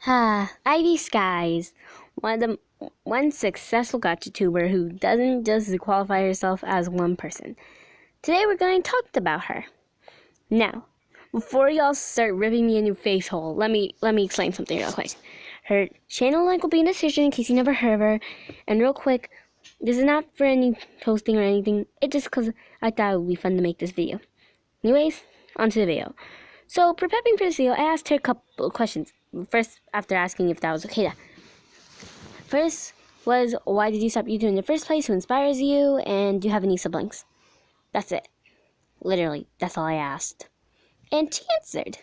Ivy Skyz, one successful gotcha tuber who doesn't just qualify herself as one person. Today we're going to talk about her. Now, before y'all start ripping me a new face hole, let me explain something real quick. Her channel link will be in the description in case you never heard of her. And real quick, this is not for any toasting or anything. It's just because I thought it would be fun to make this video. Anyways, onto the video. So, prepping for this video, I asked her a couple of questions. First, after asking if that was okay. First was, why did you stop YouTube in the first place? Who inspires you? And do you have any siblings? That's it. Literally, that's all I asked. And she answered.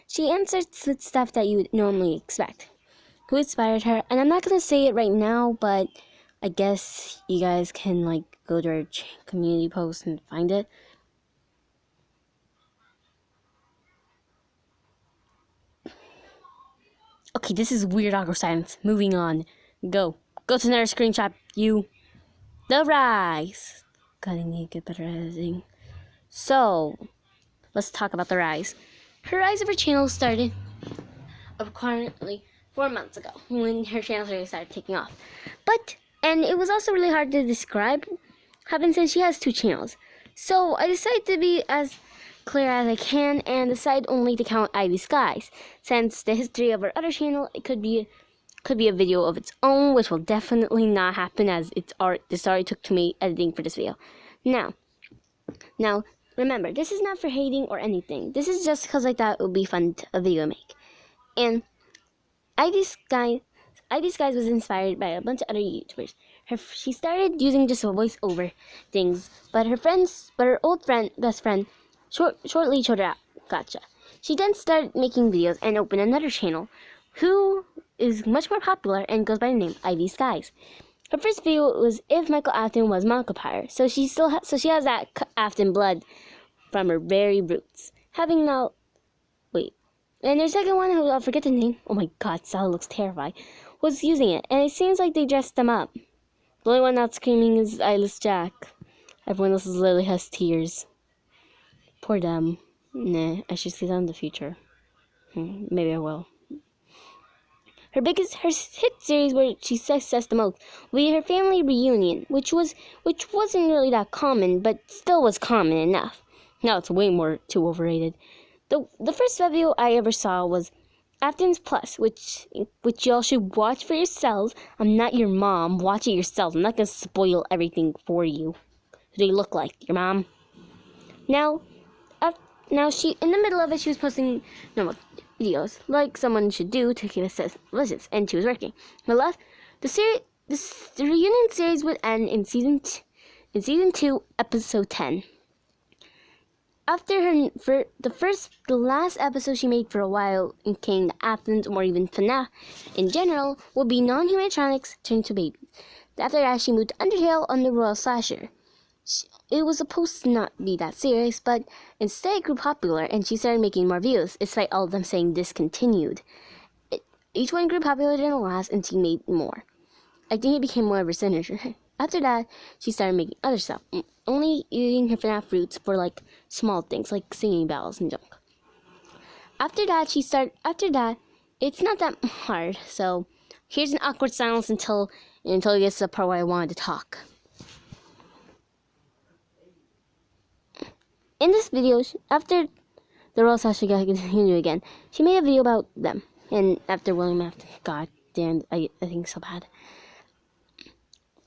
She answered with stuff that you would normally expect. Who inspired her? And I'm not going to say it right now, but I guess you guys can go to her community post and find it. Okay, this is weird awkward silence. Moving on. Go to another screenshot, you. The rise. God, I need to get better at editing. So, let's talk about the rise. Her rise of her channel started apparently 4 months ago, when her channel started taking off. And it was also really hard to describe, having since she has 2 channels. So, I decided to be as clear as I can and decide only to count Ivy Skyz, since the history of her other channel, it could be a video of its own, which will definitely not happen, as this already took to me editing for this video. Now remember, this is not for hating or anything. This is just because I thought it would be fun a video to make. And Ivy Skyz was inspired by a bunch of other YouTubers. She started using just a voiceover things, but her old best friend shortly showed her out. Gotcha. She then started making videos and opened another channel, who is much more popular and goes by the name Ivy Skyz. Her first video was if Michael Afton was Markiplier, so she has that Afton blood from her very roots. And her second one, who I'll forget the name. Oh my God, Sally looks terrified. Was using it, and it seems like they dressed them up. The only one not screaming is Eyeless Jack. Everyone else literally has tears. Poor them. Nah, I should see that in the future. Maybe I will. Her hit series where she successed the most will be her family reunion, which wasn't really that common, but still was common enough. Now it's way more too overrated. The first video I ever saw was Afton's Plus, which y'all should watch for yourselves. I'm not your mom. Watch it yourselves. I'm not gonna spoil everything for you. Who do they look like? Your mom? Now she, in the middle of it, she was posting normal videos, like someone should do to keep us delicious, and she was working. The reunion series would end in season 2, episode 10. After the last episode she made for a while came the Athens, or even FNAF in general, would be non-humatronics turned to babies. After that, she moved to Undertale on the Royal Slasher. It was supposed to not be that serious, but instead it grew popular, and she started making more videos, despite all of them saying discontinued. Each one grew popular than the last, and she made more. I think it became more of her signature. After that, she started making other stuff, only using her FNAF roots for small things like singing bells and junk. After that, it's not that hard. So here's an awkward silence until it gets to the part where I wanted to talk. In this video, after the Royal Slasher got continued again, she made a video about them. And after William Afton, God damn, I think so bad.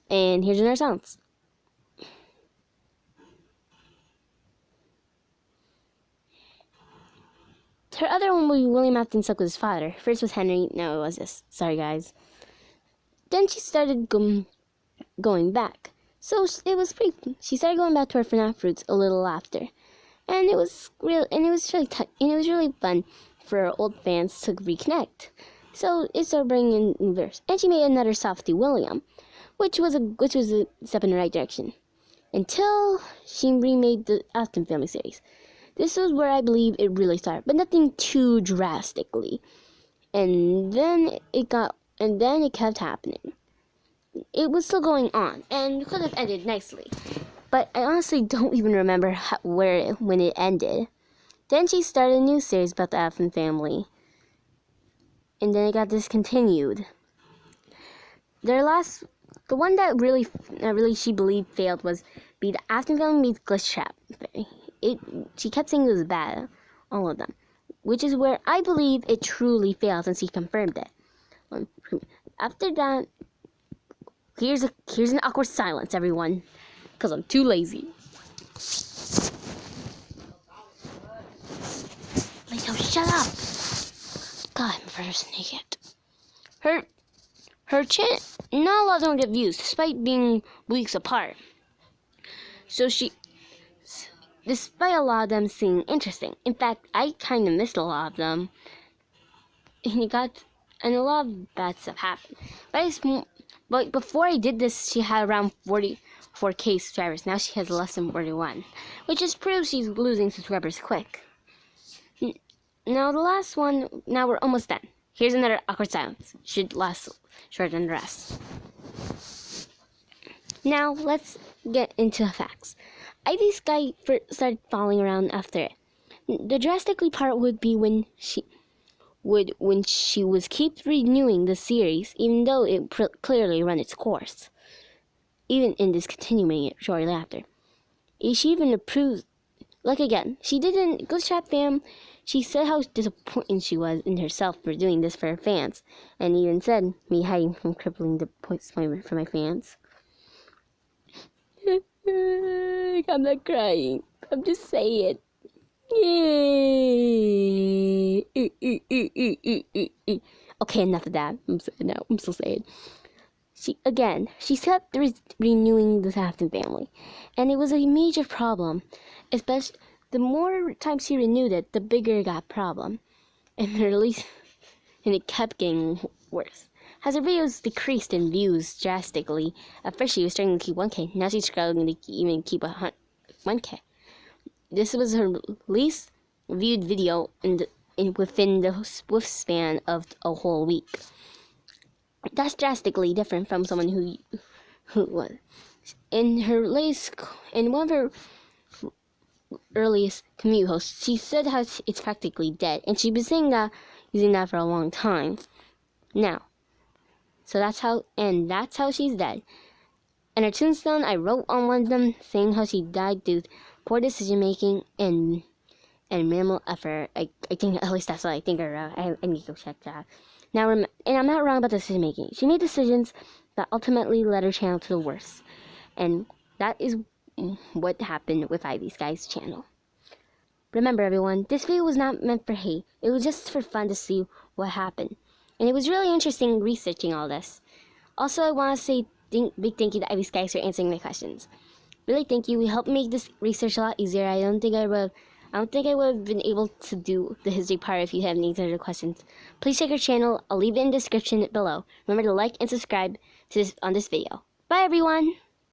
And here's another silence. Her other one was William Afton stuck with his father. First was Henry, now it was this. Sorry, guys. Then she started going back. So it was she started going back to her FNAF roots a little after. And it was really fun for her old fans to reconnect. So it started bringing in verse. And she made another Softy William, which was a step in the right direction. Until she remade the Afton family series. This was where I believe it really started, but nothing too drastically. And then it kept happening. It was still going on, and could have ended nicely. But I honestly don't even remember when it ended. Then she started a new series about the Afton family. and then it got discontinued. The one that really she believed failed was be the Afton Family meets Glitch Trap. She kept saying it was bad, all of them, which is where I believe it truly failed, since he confirmed it. After that, here's an awkward silence, everyone, because I'm too lazy. Lito, shut up! God, I'm first naked. Her chin, not a lot of them get views, despite being weeks apart. So despite a lot of them seeming interesting. In fact, I kind of missed a lot of them. And a lot of bad stuff happened. But before I did this, she had around 44K subscribers. Now she has less than 41, which just proves she's losing subscribers quick. Now the last one, now we're almost done. Here's another awkward silence. Should last shorter than the rest. Now let's get into the facts. Ivy Sky first started falling around after it. The drastically part would be when she was keep renewing the series, even though it clearly run its course, even in discontinuing it shortly after. She even approved, like again, she didn't, Glitch Trap fam, she said how disappointed she was in herself for doing this for her fans, and even said, me hiding from crippling disappointment for my fans. I'm not crying, I'm just saying. Yay! Okay, enough of that. I'm so sad. She kept renewing the Afton Family, and it was a major problem. Especially the more times she renewed it, the bigger it got problem, and it kept getting worse. As her videos decreased in views drastically, at first she was struggling to keep 1K. Now she's struggling to even keep 1K. This was her least viewed video within the swift span of a whole week. That's drastically different from someone who was in one of her earliest commute hosts. She said how it's practically dead, and she's been saying that, using that for a long time now. So that's how she's dead. And her tombstone, I wrote on one of them saying how she died due to poor decision making and minimal effort. I think, at least that's what I think I wrote. I need to go check that. Now, and I'm not wrong about decision making. She made decisions that ultimately led her channel to the worst, and that is what happened with Ivy Sky's channel. Remember, everyone, this video was not meant for hate. It was just for fun to see what happened, and it was really interesting researching all this. Also, I want to say big thank you to Ivy Skyz for answering my questions. Really, thank you. We helped make this research a lot easier. I don't think I would have been able to do the history part if you have any other questions. Please check our channel. I'll leave it in the description below. Remember to like and subscribe on this video. Bye, everyone!